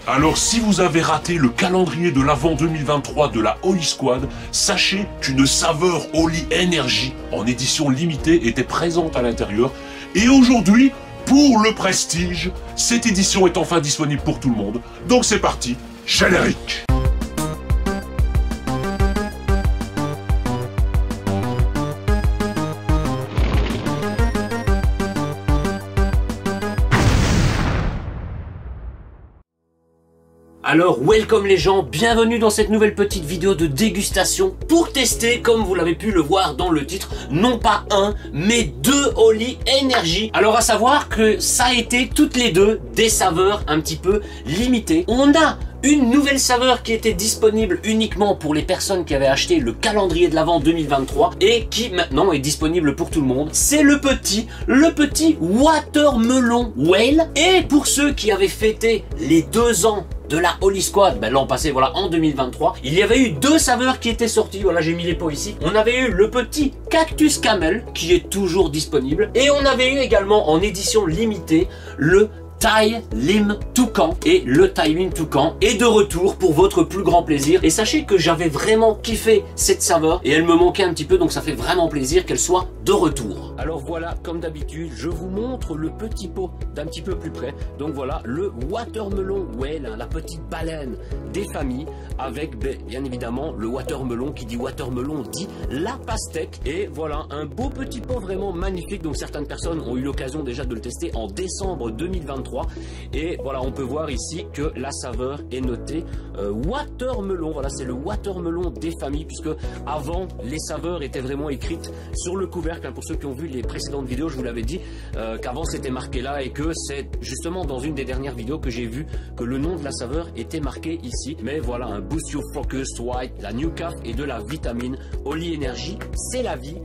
Alors si vous avez raté le calendrier de l'Avent 2023 de la Holy Squad, sachez qu'une saveur Holy Energy en édition limitée était présente à l'intérieur. Et aujourd'hui, pour le prestige, cette édition est enfin disponible pour tout le monde. Donc c'est parti, générique. Alors, welcome les gens, bienvenue dans cette nouvelle petite vidéo de dégustation pour tester, comme vous l'avez pu le voir dans le titre, non pas un, mais deux Holy Energy. Alors à savoir que ça a été toutes les deux des saveurs un petit peu limitées. On a une nouvelle saveur qui était disponible uniquement pour les personnes qui avaient acheté le calendrier de l'Avent 2023 et qui maintenant est disponible pour tout le monde. C'est le petit Watermelon Whale. Et pour ceux qui avaient fêté les 2 ans de la Holy Squad, l'an passé, voilà, en 2023, il y avait eu 2 saveurs qui étaient sorties. Voilà, j'ai mis les pots ici. On avait eu le petit Cactus Camel qui est toujours disponible et on avait eu également en édition limitée le Thai Lime Toucan. Et le Thai Lime Toucan est de retour pour votre plus grand plaisir. Et sachez que j'avais vraiment kiffé cette saveur et elle me manquait un petit peu, donc ça fait vraiment plaisir qu'elle soit de retour. Alors voilà, comme d'habitude, je vous montre le petit pot d'un petit peu plus près. Donc voilà, le Watermelon Whale, la petite baleine des familles, avec bien évidemment le watermelon. Qui dit watermelon dit la pastèque. Et voilà, un beau petit pot vraiment magnifique. Donc certaines personnes ont eu l'occasion déjà de le tester en décembre 2023. Et voilà, on peut voir ici que la saveur est notée watermelon. Voilà, c'est le watermelon des familles, puisque avant les saveurs étaient vraiment écrites sur le couvercle. Pour ceux qui ont vu les précédentes vidéos, je vous l'avais dit qu'avant c'était marqué là, et que c'est justement dans une des dernières vidéos que j'ai vu que le nom de la saveur était marqué ici. Mais voilà, un Boost Your Focus White, la New Caf et de la vitamine Holy Energy, c'est la vie.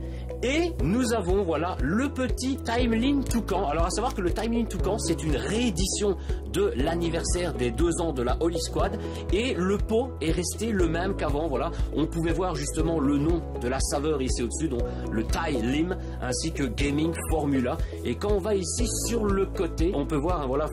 Et nous avons, voilà, le petit Time Lime Toucan. Alors à savoir que le Time Lime Toucan, c'est une réédition de l'anniversaire des 2 ans de la Holy Squad. Et le pot est resté le même qu'avant. Voilà, on pouvait voir justement le nom de la saveur ici au-dessus, donc le Thai Lime, ainsi que Gaming Formula. Et quand on va ici sur le côté, on peut voir, voilà,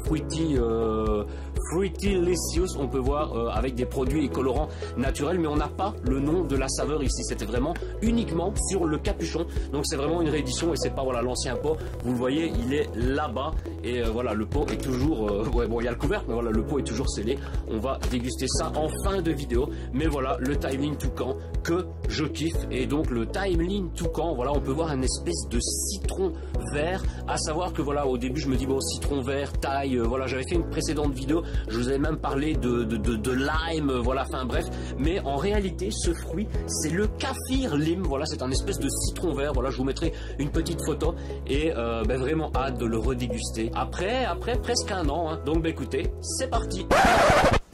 Fruitylicious, on peut voir avec des produits et colorants naturels, mais on n'a pas le nom de la saveur ici. C'était vraiment uniquement sur le capuchon. Donc c'est vraiment une réédition et c'est pas, voilà, l'ancien pot. Vous le voyez, il est là-bas. Et voilà, le pot est toujours ouais, bon, il y a le couvercle, mais voilà, le pot est toujours scellé. On va déguster ça en fin de vidéo. Mais voilà, le Time Lime Toucan que je kiffe. Et donc le Time Lime Toucan, voilà, on peut voir une espèce de citron vert. À savoir que voilà, au début je me dis bon, citron vert, taille, voilà, j'avais fait une précédente vidéo, je vous avais même parlé de lime, voilà, enfin bref. Mais en réalité, ce fruit, c'est le kaffir lime. Voilà, c'est un espèce de citron vert. Voilà, je vous mettrai une petite photo. Et vraiment hâte de le redéguster après presque 1 an, hein. Donc écoutez, c'est parti.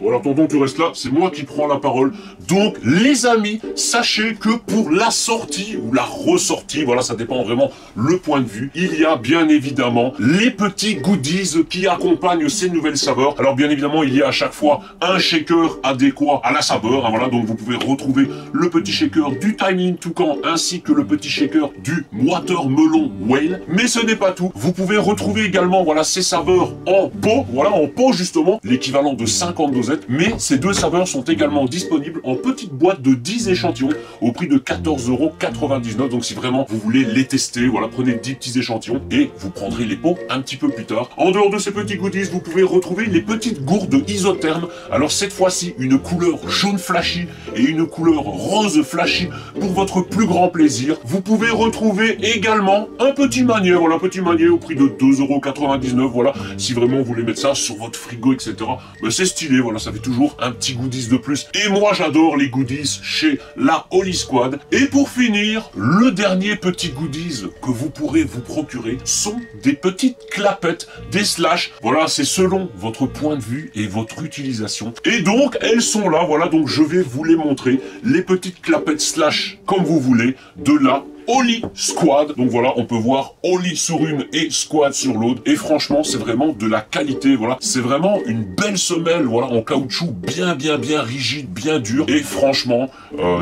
Bon alors tonton, tu restes là, c'est moi qui prends la parole. Donc les amis, sachez que pour la sortie ou la ressortie, voilà, ça dépend vraiment le point de vue, il y a bien évidemment les petits goodies qui accompagnent ces nouvelles saveurs. Alors bien évidemment, il y a à chaque fois un shaker adéquat à la saveur, hein, voilà, donc vous pouvez retrouver le petit shaker du Time Lime Toucan ainsi que le petit shaker du Watermelon Whale. Mais ce n'est pas tout, vous pouvez retrouver également, voilà, ces saveurs en pot, voilà, en pot justement, l'équivalent de 50 dosettes. Mais ces 2 saveurs sont également disponibles en petite boîte de 10 échantillons au prix de 14,99 €. Donc si vraiment vous voulez les tester, voilà, prenez 10 petits échantillons et vous prendrez les pots un petit peu plus tard. En dehors de ces petits goodies, vous pouvez retrouver les petites gourdes isothermes. Alors cette fois-ci, une couleur jaune flashy et une couleur rose flashy pour votre plus grand plaisir. Vous pouvez retrouver également un petit manier, voilà, un petit manier au prix de 2,99 €. Voilà, si vraiment vous voulez mettre ça sur votre frigo, etc. Ben, c'est stylé, voilà, ça fait toujours un petit goodies de plus. Et moi j'adore les goodies chez la Holy Squad. Et pour finir, le dernier petit goodies que vous pourrez vous procurer sont des petites clapettes, des slash. Voilà, c'est selon votre point de vue et votre utilisation. Et donc elles sont là, voilà, donc je vais vous les montrer. Les petites clapettes slash comme vous voulez, de la Oli Squad. Donc voilà, on peut voir Oli sur une et Squad sur l'autre. Et franchement, c'est vraiment de la qualité. Voilà, c'est vraiment une belle semelle. Voilà, en caoutchouc bien rigide, bien dur. Et franchement,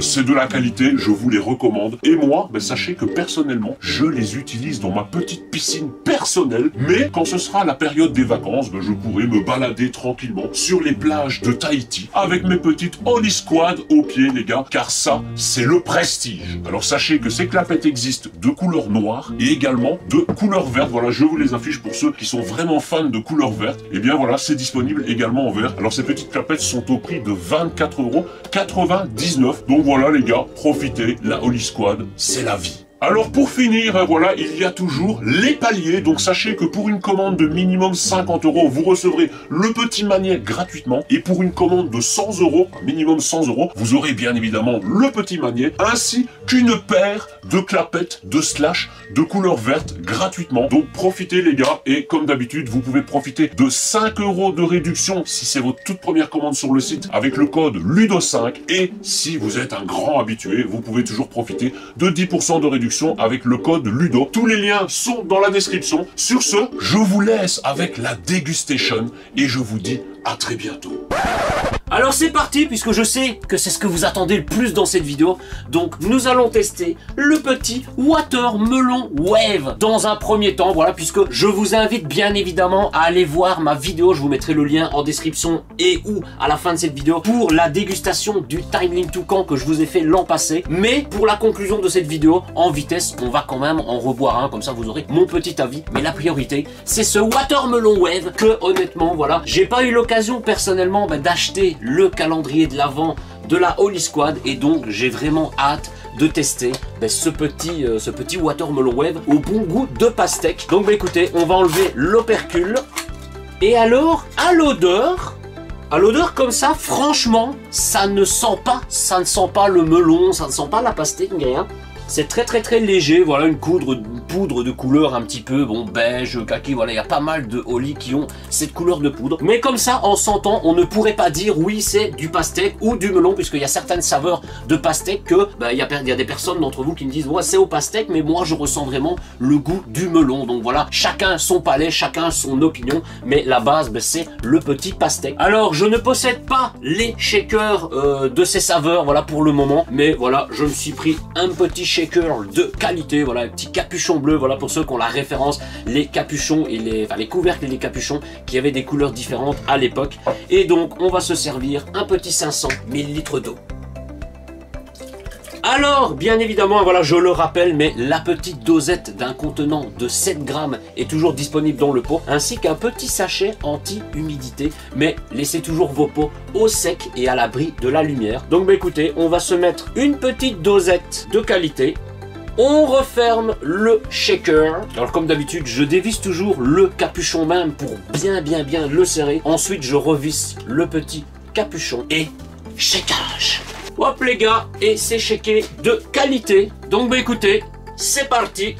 c'est de la qualité. Je vous les recommande. Et moi, ben, sachez que personnellement, je les utilise dans ma petite piscine personnelle. Mais quand ce sera la période des vacances, ben, je pourrai me balader tranquillement sur les plages de Tahiti avec mes petites Oli Squad aux pieds, les gars. Car ça, c'est le prestige. Alors sachez que ces clapettes existent de couleur noire et également de couleur verte. Voilà, je vous les affiche pour ceux qui sont vraiment fans de couleur verte. Et bien voilà, c'est disponible également en vert. Alors ces petites clapettes sont au prix de 24,99 €. Donc voilà les gars, profitez, la Oli Squad, c'est la vie. Alors pour finir, voilà, il y a toujours les paliers. Donc sachez que pour une commande de minimum 50 €, vous recevrez le petit maniet gratuitement. Et pour une commande de 100 €, minimum 100 €, vous aurez bien évidemment le petit maniet ainsi qu'une paire de clapettes de slash de couleur verte gratuitement. Donc profitez les gars, et comme d'habitude, vous pouvez profiter de 5 € de réduction si c'est votre toute première commande sur le site avec le code LUDO5. Et si vous êtes un grand habitué, vous pouvez toujours profiter de 10% de réduction avec le code LUDO. Tous les liens sont dans la description. Sur ce, je vous laisse avec la dégustation et je vous dis à très bientôt. Alors c'est parti, puisque je sais que c'est ce que vous attendez le plus dans cette vidéo. Donc nous allons tester le petit Watermelon Wave dans un premier temps, voilà, puisque je vous invite bien évidemment à aller voir ma vidéo. Je vous mettrai le lien en description et ou à la fin de cette vidéo pour la dégustation du Timeling Toucan que je vous ai fait l'an passé. Mais pour la conclusion de cette vidéo, en vitesse, on va quand même en reboire un, comme ça vous aurez mon petit avis. Mais la priorité, c'est ce Watermelon Wave que honnêtement, voilà, j'ai pas eu l'occasion personnellement d'acheter le calendrier de l'Avent de la Oli Squad, et donc j'ai vraiment hâte de tester ce petit Watermelon Wave au bon goût de pastèque. Donc écoutez, on va enlever l'opercule. Et alors, à l'odeur comme ça, franchement, ça ne sent pas le melon, ça ne sent pas la pastèque, ni rien. C'est très léger, voilà, une poudre de couleur un petit peu, bon, beige, kaki, voilà, il y a pas mal de Oli qui ont cette couleur de poudre. Mais comme ça, en sentant, on ne pourrait pas dire oui, c'est du pastèque ou du melon, puisqu'il y a certaines saveurs de pastèque que, il y a des personnes d'entre vous qui me disent, ouais, c'est au pastèque, mais moi, je ressens vraiment le goût du melon. Donc voilà, chacun son palais, chacun son opinion, mais la base, c'est le petit pastèque. Alors, je ne possède pas les shakers de ces saveurs, voilà, pour le moment, mais voilà, je me suis pris un petit shaker de qualité, voilà, un petit capuchon bleu, voilà, pour ceux qui ont la référence, les capuchons et les couvercles et les capuchons qui avaient des couleurs différentes à l'époque. Et donc on va se servir un petit 500 ml d'eau. Alors, bien évidemment, voilà, je le rappelle, mais la petite dosette d'un contenant de 7 grammes est toujours disponible dans le pot, ainsi qu'un petit sachet anti-humidité, mais laissez toujours vos pots au sec et à l'abri de la lumière. Donc, écoutez, on va se mettre une petite dosette de qualité. On referme le shaker. Alors comme d'habitude, je dévisse toujours le capuchon même pour bien le serrer. Ensuite, je revisse le petit capuchon et shakeage. Hop les gars, et c'est shaké de qualité. Donc écoutez, c'est parti.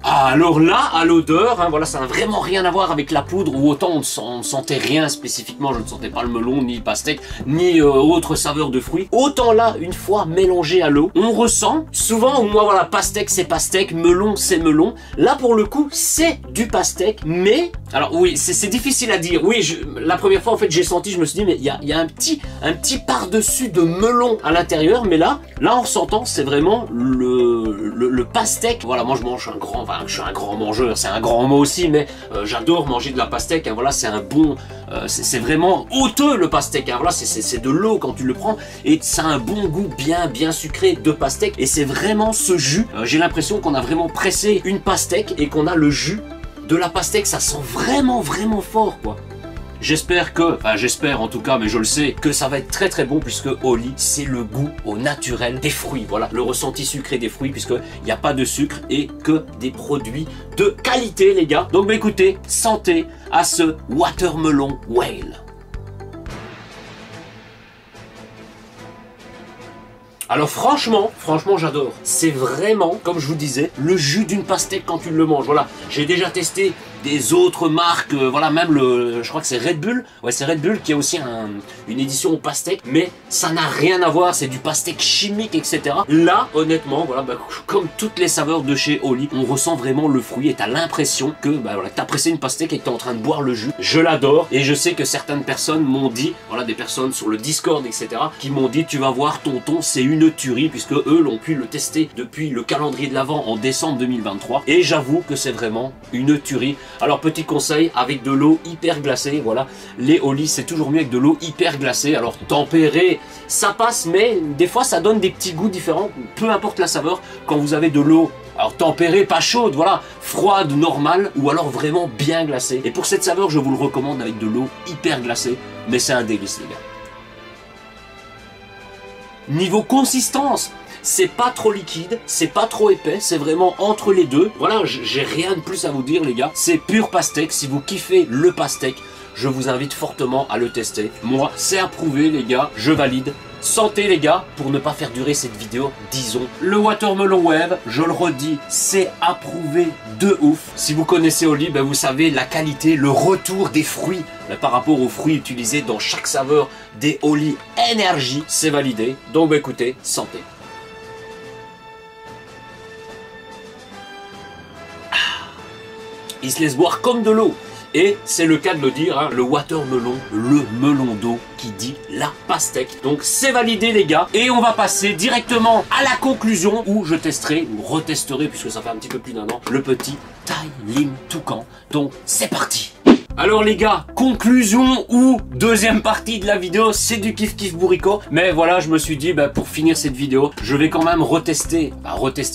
Alors là, à l'odeur, voilà, ça n'a vraiment rien à voir avec la poudre, ou autant on ne sentait rien spécifiquement, je ne sentais pas le melon, ni le pastèque, ni autre saveur de fruits. Autant là, une fois mélangé à l'eau, on ressent, souvent, moi voilà, pastèque c'est pastèque, melon c'est melon. Là pour le coup, c'est du pastèque, mais, alors oui, c'est difficile à dire. Oui, la première fois en fait j'ai senti, je me suis dit, mais il y a un petit par-dessus de melon à l'intérieur, mais là en ressentant, c'est vraiment le pastèque. Voilà, moi je mange un grand... je suis un grand mangeur, c'est un grand mot aussi, mais j'adore manger de la pastèque, hein, voilà, c'est un bon... c'est vraiment hauteux le pastèque, hein, voilà, c'est de l'eau quand tu le prends, et ça a un bon goût bien sucré de pastèque, et c'est vraiment ce jus, j'ai l'impression qu'on a vraiment pressé une pastèque, et qu'on a le jus de la pastèque, ça sent vraiment fort, quoi. J'espère que, enfin j'espère en tout cas, mais je le sais, que ça va être très bon, puisque Oli, c'est le goût au naturel des fruits. Voilà, le ressenti sucré des fruits, puisqu'il n'y a pas de sucre et que des produits de qualité, les gars. Donc écoutez, santé à ce Watermelon Wave. Alors franchement j'adore. C'est vraiment, comme je vous disais, le jus d'une pastèque quand tu le manges. Voilà, j'ai déjà testé des autres marques, voilà, même je crois que c'est Red Bull, ouais c'est Red Bull qui a aussi une édition au pastèque, mais ça n'a rien à voir, c'est du pastèque chimique, etc. Là, honnêtement, voilà, comme toutes les saveurs de chez Oli, on ressent vraiment le fruit et t'as l'impression que voilà, t'as pressé une pastèque et que t'es en train de boire le jus. Je l'adore et je sais que certaines personnes m'ont dit, voilà, des personnes sur le Discord, etc., qui m'ont dit, tu vas voir tonton, c'est une tuerie, puisque eux l'ont pu le tester depuis le calendrier de l'Avent en décembre 2023, et j'avoue que c'est vraiment une tuerie. Alors petit conseil, avec de l'eau hyper glacée, voilà, les Oli c'est toujours mieux avec de l'eau hyper glacée. Alors tempérée, ça passe, mais des fois ça donne des petits goûts différents, peu importe la saveur, quand vous avez de l'eau, alors tempérée, pas chaude, voilà, froide, normale, ou alors vraiment bien glacée. Et pour cette saveur, je vous le recommande avec de l'eau hyper glacée, mais c'est un délice les gars. Niveau consistance, c'est pas trop liquide, c'est pas trop épais, c'est vraiment entre les deux. Voilà, j'ai rien de plus à vous dire les gars, c'est pur pastèque. Si vous kiffez le pastèque, je vous invite fortement à le tester. Moi, c'est approuvé les gars, je valide. Santé les gars, pour ne pas faire durer cette vidéo, disons, le Watermelon Wave, je le redis, c'est approuvé de ouf. Si vous connaissez Oli, ben vous savez la qualité, le retour des fruits par rapport aux fruits utilisés dans chaque saveur des Oli Energy, c'est validé. Donc ben, écoutez, santé. Il se laisse boire comme de l'eau. Et c'est le cas de le dire, hein, le watermelon, le melon d'eau qui dit la pastèque. Donc c'est validé les gars. Et on va passer directement à la conclusion où je testerai, ou retesterai, puisque ça fait un petit peu plus d'un an, le petit Thai Lim Toucan. Donc c'est parti. Alors les gars, conclusion ou deuxième partie de la vidéo, c'est du kiff kiff bourricot. Mais voilà, je me suis dit, pour finir cette vidéo, je vais quand même retester,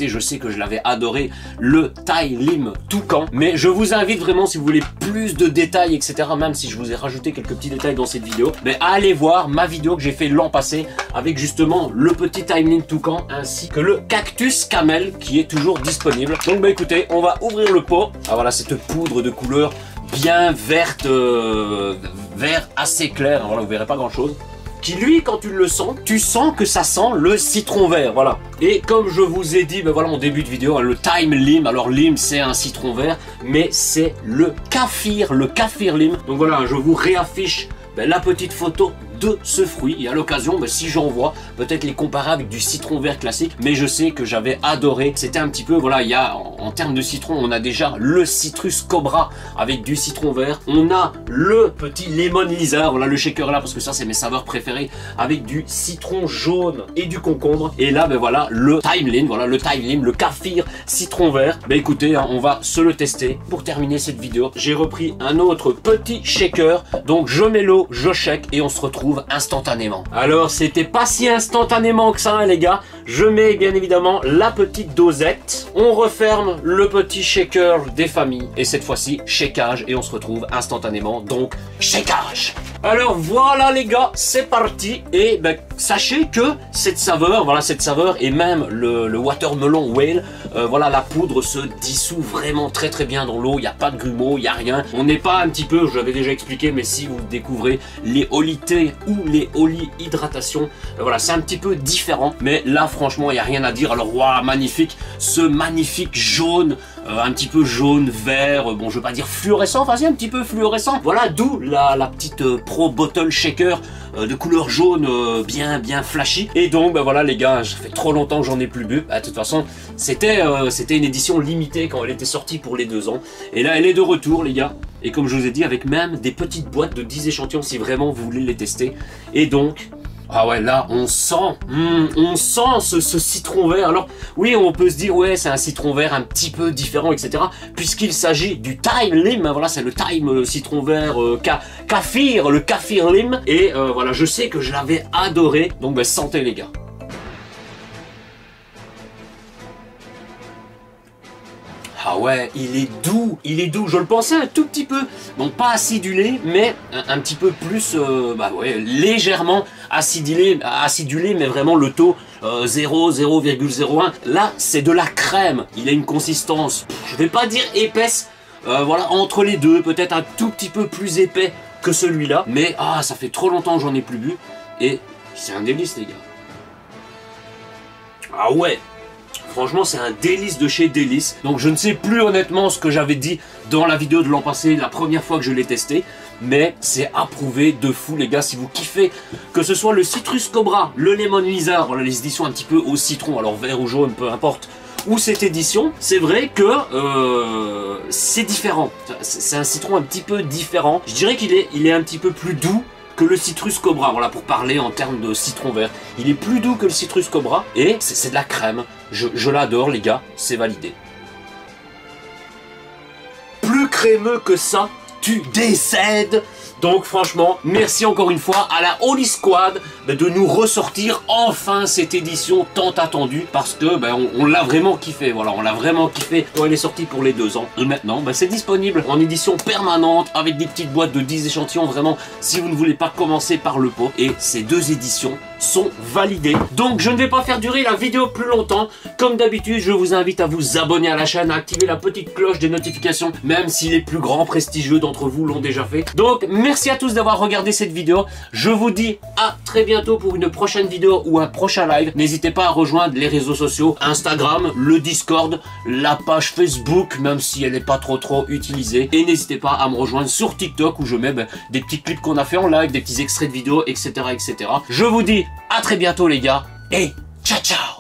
je sais que je l'avais adoré, le Thai Lim Toucan. Mais je vous invite vraiment, si vous voulez plus de détails, etc., même si je vous ai rajouté quelques petits détails dans cette vidéo, à aller voir ma vidéo que j'ai fait l'an passé avec justement le petit Thai Lim Toucan ainsi que le cactus camel qui est toujours disponible. Donc écoutez, on va ouvrir le pot. Ah voilà, cette poudre de couleur bien verte, vert assez clair, voilà, vous verrez pas grand chose, qui lui, quand tu le sens, tu sens que ça sent le citron vert, voilà. Et comme je vous ai dit, voilà en début de vidéo, hein, le Thai Lim, alors Lim c'est un citron vert, mais c'est le kaffir Lim. Donc voilà, je vous réaffiche la petite photo de ce fruit, et à l'occasion, si j'en vois, peut-être les comparer avec du citron vert classique, mais je sais que j'avais adoré, c'était un petit peu, voilà, il y a, en termes de citron, on a déjà le citrus cobra avec du citron vert, on a le petit lemon lizard, voilà le shaker là, parce que ça c'est mes saveurs préférées, avec du citron jaune et du concombre, et là, voilà, le Thai Lim, voilà le Thai Lim, le kaffir citron vert. Écoutez, hein, on va se le tester. Pour terminer cette vidéo, j'ai repris un autre petit shaker, donc je mets l'eau, je shake, et on se retrouve instantanément. Alors c'était pas si instantanément que ça hein, les gars, je mets bien évidemment la petite dosette, on referme le petit shaker des familles et cette fois-ci shakeage et on se retrouve instantanément, donc shakeage. Alors voilà les gars, c'est parti et sachez que cette saveur, voilà cette saveur et même le watermelon whale, voilà la poudre se dissout vraiment très très bien dans l'eau, il n'y a pas de grumeaux, il n'y a rien, on n'est pas un petit peu, je l'avais déjà expliqué, mais si vous découvrez les Oli thé ou les Oli hydratation, voilà c'est un petit peu différent, mais là franchement il n'y a rien à dire. Alors waouh, magnifique, ce magnifique jaune, un petit peu jaune, vert, bon je veux pas dire fluorescent, enfin c'est un petit peu fluorescent, voilà d'où la petite Pro Bottle Shaker de couleur jaune bien flashy. Et donc voilà les gars, ça fait trop longtemps que j'en ai plus bu, de toute façon c'était une édition limitée quand elle était sortie pour les 2 ans, et là elle est de retour les gars, et comme je vous ai dit avec même des petites boîtes de 10 échantillons si vraiment vous voulez les tester. Et donc ah ouais, là on sent ce citron vert. Alors oui, on peut se dire ouais c'est un citron vert un petit peu différent, etc. Puisqu'il s'agit du Thai Lim, hein, voilà c'est le Thai citron vert kaffir, le kaffir Lim. Et voilà, je sais que je l'avais adoré, donc santé les gars. Ah ouais, il est doux, je le pensais un tout petit peu, donc pas acidulé, mais un petit peu plus, ouais, légèrement acidulé, mais vraiment le taux 0,01. Là, c'est de la crème, il a une consistance, je vais pas dire épaisse, voilà, entre les deux, peut-être un tout petit peu plus épais que celui-là, mais ça fait trop longtemps que j'en ai plus bu, et c'est un délice les gars. Ah ouais. Franchement, c'est un délice de chez Délice. Donc je ne sais plus honnêtement ce que j'avais dit dans la vidéo de l'an passé, la première fois que je l'ai testé. Mais c'est approuvé de fou les gars, si vous kiffez, que ce soit le Citrus Cobra, le Lemon Lizard, voilà les éditions un petit peu au citron, alors vert ou jaune, peu importe, ou cette édition, c'est vrai que c'est différent. C'est un citron un petit peu différent. Je dirais qu'il est un petit peu plus doux que le Citrus Cobra, voilà, pour parler en termes de citron vert. Il est plus doux que le Citrus Cobra, et c'est de la crème. Je l'adore les gars, c'est validé. Plus crémeux que ça, tu décèdes. Donc franchement, merci encore une fois à la Holy Squad de nous ressortir enfin cette édition tant attendue, parce que on l'a vraiment kiffé, voilà, on l'a vraiment kiffé quand elle est sortie pour les 2 ans. Et maintenant, c'est disponible en édition permanente avec des petites boîtes de 10 échantillons, vraiment, si vous ne voulez pas commencer par le pot. Et ces 2 éditions sont validées. Donc je ne vais pas faire durer la vidéo plus longtemps. Comme d'habitude, je vous invite à vous abonner à la chaîne, à activer la petite cloche des notifications, même si les plus grands prestigieux d'entre vous l'ont déjà fait. Donc merci à tous d'avoir regardé cette vidéo. Je vous dis à très bientôt pour une prochaine vidéo ou un prochain live. N'hésitez pas à rejoindre les réseaux sociaux, Instagram, le Discord, la page Facebook, même si elle n'est pas trop utilisée. Et n'hésitez pas à me rejoindre sur TikTok où je mets des petits clips qu'on a fait en live, des petits extraits de vidéos, etc. etc. Je vous dis à très bientôt les gars et ciao ciao.